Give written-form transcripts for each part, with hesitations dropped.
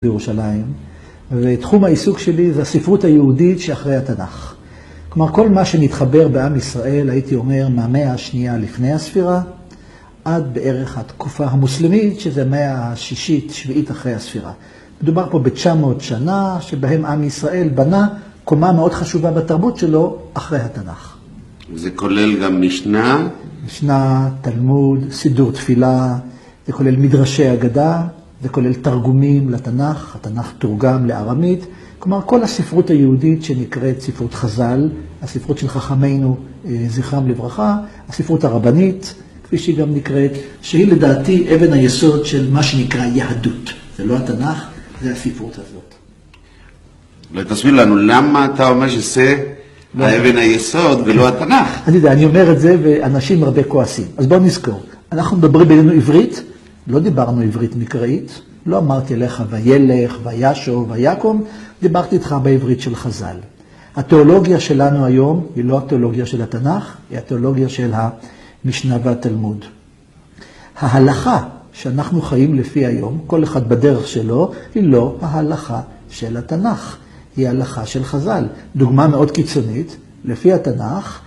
בירושלים, ותחום העיסוק שלי זה הספרות היהודית שאחרי התנ"ך. כלומר, כל מה שנתחבר בעם ישראל, הייתי אומר, מהמאה השנייה לפני הספירה, עד בערך התקופה המוסלמית, שזה המאה השישית, שביעית אחרי הספירה. מדובר פה ב-900 שנה, שבהם עם ישראל בנה קומה מאוד חשובה בתרבות שלו אחרי התנ"ך. זה כולל גם משנה? משנה, תלמוד, סידור תפילה, זה כולל מדרשי אגדה, זה כולל תרגומים לתנ"ך, התנ"ך תורגם לארמית, כלומר כל הספרות היהודית שנקראת ספרות חז"ל, הספרות של חכמינו זכרם לברכה, הספרות הרבנית, כפי שהיא גם נקראת, שהיא לדעתי אבן היסוד של מה שנקרא יהדות. זה לא התנ"ך, זה הספרות הזאת. תסביר לנו, למה אתה אומר שזה האבן היסוד ולא התנ"ך? אני יודע, אני אומר את זה ואנשים הרבה כועסים. אז בואו נזכור, אנחנו מדברים בינינו עברית, לא דיברנו עברית מקראית, לא אמרתי לך וילך, וישוב, ויקום, דיברתי איתך בעברית של חז"ל. התיאולוגיה שלנו היום היא לא התיאולוגיה של התנ"ך, היא התיאולוגיה של המשנה והתלמוד. ההלכה שאנחנו חיים לפי היום, כל אחד בדרך שלו, היא לא ההלכה של התנ"ך, היא ההלכה של חז"ל. דוגמה מאוד קיצונית, לפי התנ"ך,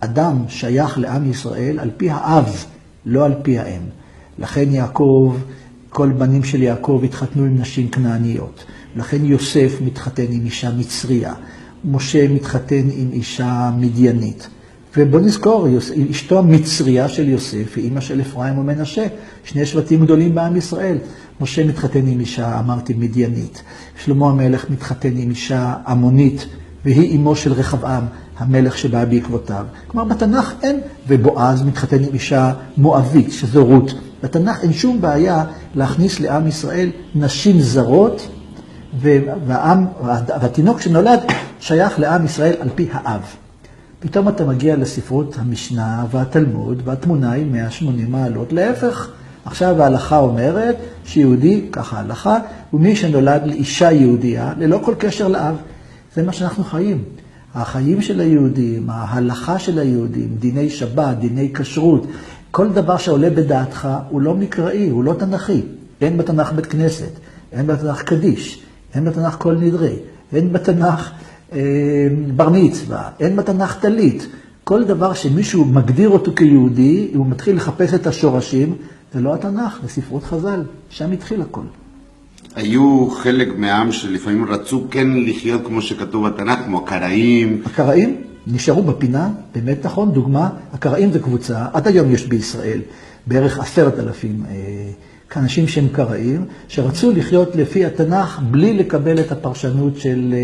אדם שייך לעם ישראל על פי האב, לא על פי האם. לכן יעקב, כל בנים של יעקב התחתנו עם נשים כנעניות. לכן יוסף מתחתן עם אישה מצריה. משה מתחתן עם אישה מדיינית. ובוא נזכור, אשתו המצריה של יוסף היא אמא של אפרים ומנשה, שני שבטים גדולים בעם ישראל. משה מתחתן עם אישה, אמרתי, מדיינית. שלמה המלך מתחתן עם אישה עמונית, והיא אמו של רחבעם, המלך שבא בעקבותיו. כלומר, בתנ"ך אין, ובועז מתחתן עם אישה מואבית, שזו רות. בתנ"ך אין שום בעיה להכניס לעם ישראל נשים זרות, והתינוק שנולד שייך לעם ישראל על פי האב. פתאום אתה מגיע לספרות המשנה והתלמוד, והתמונה היא 180 מעלות להפך. עכשיו ההלכה אומרת שיהודי, ככה ההלכה, הוא מי שנולד לאישה יהודייה, ללא כל קשר לאב. זה מה שאנחנו חיים. החיים של היהודים, ההלכה של היהודים, דיני שבת, דיני כשרות, כל דבר שעולה בדעתך הוא לא מקראי, הוא לא תנ"כי. אין בתנ"ך בית כנסת, אין בתנ"ך קדיש, אין בתנ"ך כל נדרי, אין בתנ"ך בר מצווה, אין בתנ"ך טלית. כל דבר שמישהו מגדיר אותו כיהודי, הוא מתחיל לחפש את השורשים, זה לא התנ"ך, זה ספרות חז"ל, שם התחיל הכל. היו חלק מהעם שלפעמים רצו כן לחיות כמו שכתוב בתנ"ך, כמו הקראים. הקראים נשארו בפינה, באמת נכון, דוגמה, הקראים זה קבוצה, עד היום יש בישראל בערך 10,000 אנשים שהם קראים, שרצו לחיות לפי התנ"ך בלי לקבל את הפרשנות של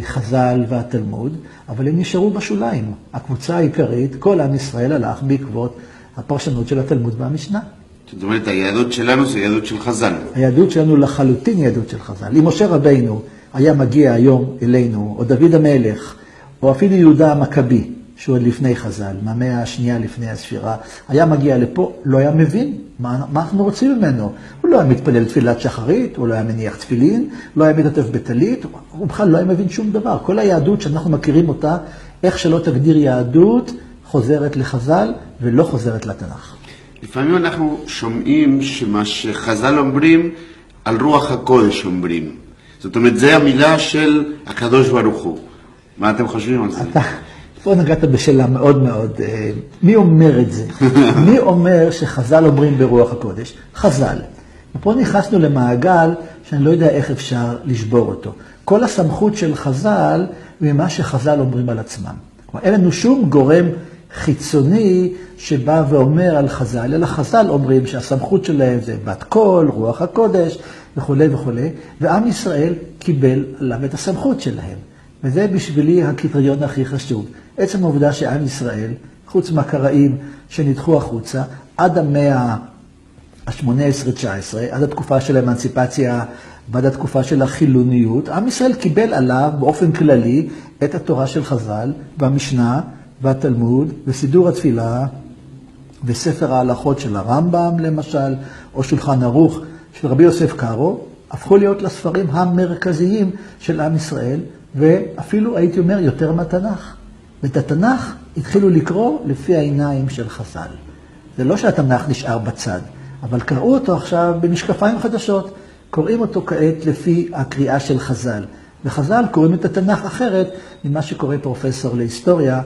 חז"ל והתלמוד, אבל הם נשארו בשוליים. הקבוצה העיקרית, כל עם ישראל הלך בעקבות הפרשנות של התלמוד והמשנה. זאת אומרת, היהדות שלנו זה יהדות של חז"ל. היהדות שלנו לחלוטין יהדות של חז"ל. אם משה רבינו היה מגיע היום אלינו, או דוד המלך, או אפילו יהודה המכבי, שהוא עוד לפני חז"ל, מהמאה השנייה לפני הספירה, היה מגיע לפה, לא היה מבין מה אנחנו רוצים ממנו. הוא לא היה מתפלל תפילת שחרית, הוא לא היה מניח תפילין, לא היה מתעטף בטלית, הוא בכלל לא היה מבין שום דבר. כל היהדות שאנחנו מכירים אותה, איך שלא תגדיר יהדות, חוזרת לחז"ל ולא חוזרת לתנ"ך. לפעמים אנחנו שומעים שמה שחז"ל אומרים, על רוח הקודש אומרים. זאת אומרת, זה המילה של הקדוש ברוך הוא. מה אתם חושבים על זה? פה נגעת בשאלה מאוד מאוד, מי אומר את זה? מי אומר שחז"ל אומרים ברוח הקודש? חז"ל. ופה נכנסנו למעגל שאני לא יודע איך אפשר לשבור אותו. כל הסמכות של חז"ל ממה שחז"ל אומרים על עצמם. כלומר, אין לנו שום גורם חיצוני שבא ואומר על חז"ל, אלא חז"ל אומרים שהסמכות שלהם זה בת קול, רוח הקודש וכו' וכו', ועם ישראל קיבל עליו את הסמכות שלהם. וזה בשבילי הקריטריון הכי חשוב. עצם העובדה שעם ישראל, חוץ מהקראים שנדחו החוצה, עד המאה ה-18-19, עד התקופה של האמנציפציה ועד התקופה של החילוניות, עם ישראל קיבל עליו באופן כללי את התורה של חז"ל והמשנה והתלמוד וסידור התפילה וספר ההלכות של הרמב"ם למשל, או שולחן ערוך של רבי יוסף קארו, הפכו להיות לספרים המרכזיים של עם ישראל, ואפילו הייתי אומר יותר מהתנ"ך. ואת התנ"ך התחילו לקרוא לפי העיניים של חז"ל. זה לא שהתנ"ך נשאר בצד, אבל קראו אותו עכשיו במשקפיים חדשות. קוראים אותו כעת לפי הקריאה של חז"ל. וחז"ל קוראים את התנ"ך אחרת ממה שקורא פרופסור להיסטוריה